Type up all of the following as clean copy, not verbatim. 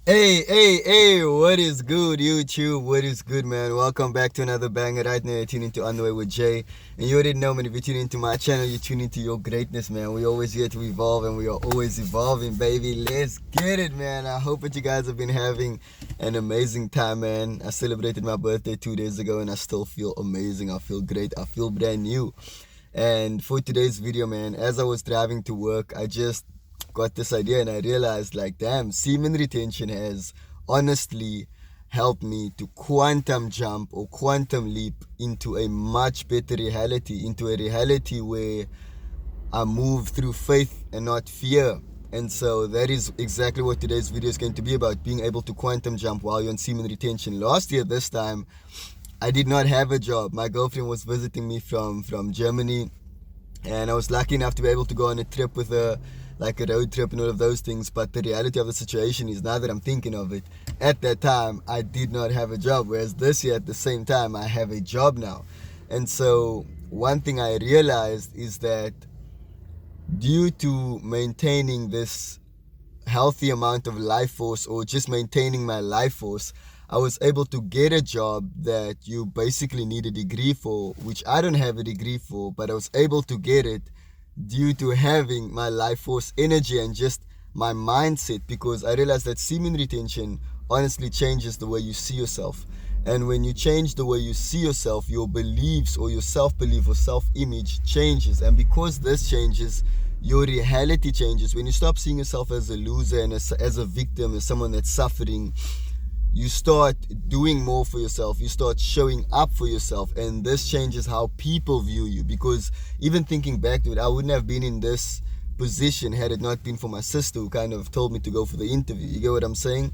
Hey, what is good, YouTube? What is good, man? Welcome back to another banger. Right now, you're tuning into On The Way with Jay. And you already know, man, if you tune into my channel, you tune into your greatness, man. We always here to evolve, and we are always evolving, baby. Let's get it, man. I hope that you guys have been having an amazing time, man. I celebrated my birthday 2 days ago, and I still feel amazing. I feel great. I feel brand new. And for today's video, man, as I was driving to work, I just got this idea and I realized, like, damn, semen retention has honestly helped me to quantum jump or quantum leap into a much better reality, into a reality where I move through faith and not fear. And so that is exactly what today's video is going to be about, being able to quantum jump while you're on semen retention. Last year, this time, I did not have a job. My girlfriend was visiting me from Germany, and I was lucky enough to be able to go on a trip with her, like a road trip and all of those things. But the reality of the situation is, now that I'm thinking of it, at that time I did not have a job, whereas this year at the same time I have a job now. And so one thing I realized is that due to maintaining this healthy amount of life force, or just maintaining my life force, I was able to get a job that you basically need a degree for, which I don't have a degree for, but I was able to get it due to having my life force energy and just my mindset, because I realized that semen retention honestly changes the way you see yourself. And when you change the way you see yourself, your beliefs or your self-belief or self-image changes. And because this changes, your reality changes. When you stop seeing yourself as a loser and as a victim, as someone that's suffering, you start doing more for yourself. You start showing up for yourself, and this changes how people view you. Because even thinking back to it, I wouldn't have been in this position had it not been for my sister, who kind of told me to go for the interview. You get what I'm saying?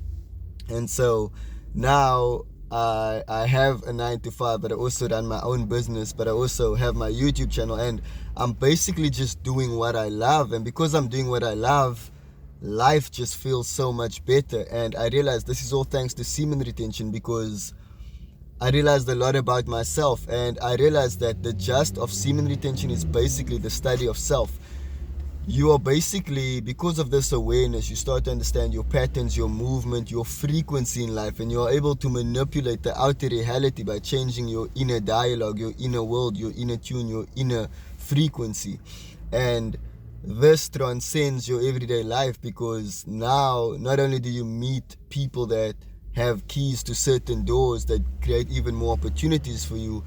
And so now I have a 9 to 5, but I also run my own business, but I also have my YouTube channel, and I'm basically just doing what I love. And because I'm doing what I love, life just feels so much better. And I realized this is all thanks to semen retention, because I realized a lot about myself, and I realized that the gist of semen retention is basically the study of self. You are basically, because of this awareness, you start to understand your patterns, your movement, your frequency in life, and you are able to manipulate the outer reality by changing your inner dialogue, your inner world, your inner tune, your inner frequency. And this transcends your everyday life, because now not only do you meet people that have keys to certain doors that create even more opportunities for you,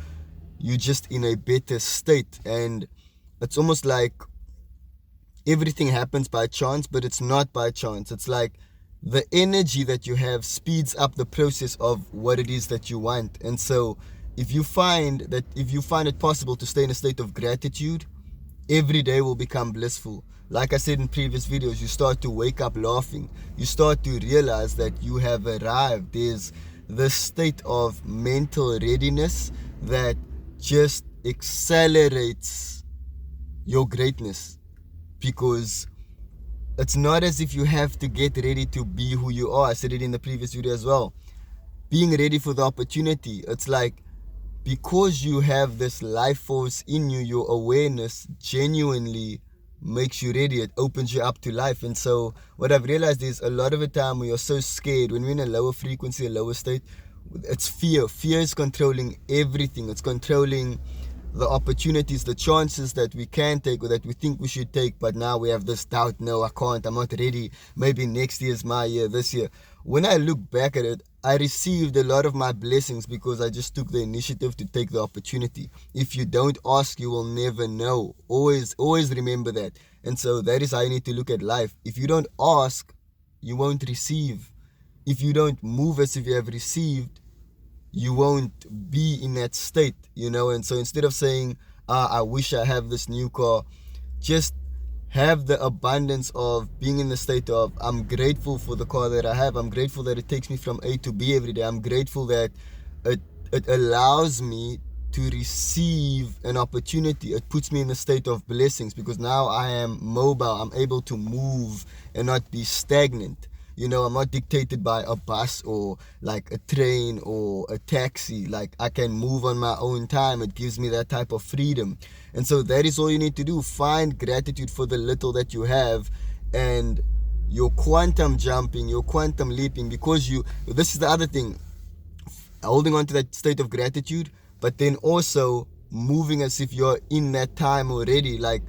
you're just in a better state. And it's almost like everything happens by chance, but it's not by chance. It's like the energy that you have speeds up the process of what it is that you want. And so if you find it possible to stay in a state of gratitude, every day will become blissful. Like I said in previous videos, you start to wake up laughing. You start to realize that you have arrived. There's this state of mental readiness that just accelerates your greatness, because it's not as if you have to get ready to be who you are. I said it in the previous video as well. Being ready for the opportunity. It's like, because you have this life force in you, your awareness genuinely makes you ready. It opens you up to life. And so what I've realized is, a lot of the time we are so scared when we're in a lower frequency, a lower state. It's fear. Fear is controlling everything. It's controlling the opportunities, the chances that we can take or that we think we should take. But now we have this doubt. No, I can't. I'm not ready. Maybe next year is my year, this year. When I look back at it, I received a lot of my blessings because I just took the initiative to take the opportunity. If you don't ask, you will never know. Always remember that. And so that is how you need to look at life. If you don't ask, you won't receive. If you don't move as if you have received, you won't be in that state, you know. And so instead of saying, I wish I have this new car, just have the abundance of being in the state of, I'm grateful for the car that I have. I'm grateful that it takes me from A to B every day. I'm grateful that it allows me to receive an opportunity. It puts me in a state of blessings, because now I am mobile. I'm able to move and not be stagnant. You know, I'm not dictated by a bus or like a train or a taxi. Like, I can move on my own time. It gives me that type of freedom. And so that is all you need to do. Find gratitude for the little that you have, and you're quantum jumping, you're quantum leaping, because this is the other thing, holding on to that state of gratitude, but then also moving as if you're in that time already. Like,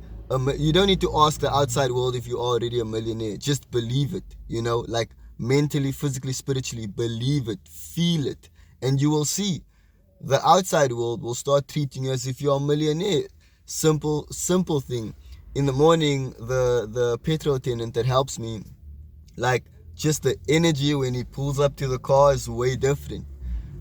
you don't need to ask the outside world if you're already a millionaire. Just believe it, like mentally, physically, spiritually, believe it, feel it, and you will see the outside world will start treating you as if you're a millionaire. Simple thing. In the morning, the petrol attendant that helps me, like, just the energy when he pulls up to the car is way different,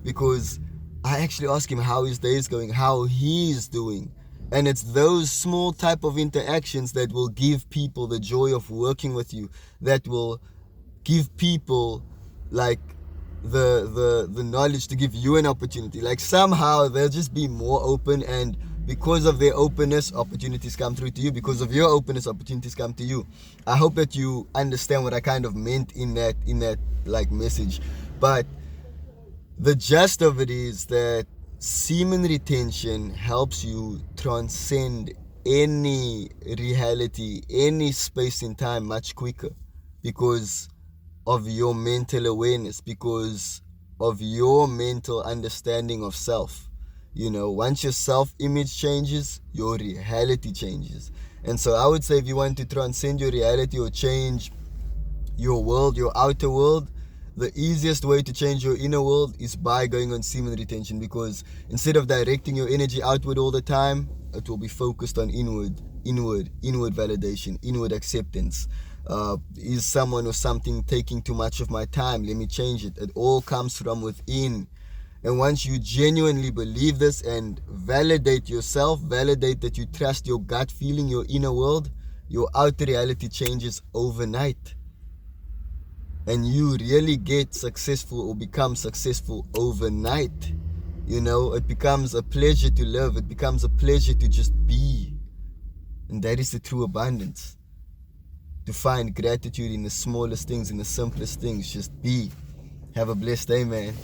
because I actually ask him how his day is going, how he's doing. And it's those small type of interactions that will give people the joy of working with you, that will give people like the knowledge to give you an opportunity. Like, somehow they'll just be more open, and because of their openness, opportunities come through to you. Because of your openness, opportunities come to you. I hope that you understand what I kind of meant in that like message. But the gist of it is that semen retention helps you transcend any reality, any space in time much quicker, because of your mental awareness, because of your mental understanding of self. Once your self-image changes, your reality changes. And so I would say, if you want to transcend your reality or change your world, your outer world, the easiest way to change your inner world is by going on semen retention, because instead of directing your energy outward all the time, it will be focused on inward validation, inward acceptance. Is someone or something taking too much of my time? Let me change it. It all comes from within. And once you genuinely believe this and validate yourself, validate that you trust your gut feeling, your inner world, your outer reality changes overnight. And you really get successful or become successful overnight. It becomes a pleasure to live. It becomes a pleasure to just be. And that is the true abundance. To find gratitude in the smallest things, in the simplest things. Just be. Have a blessed day, man.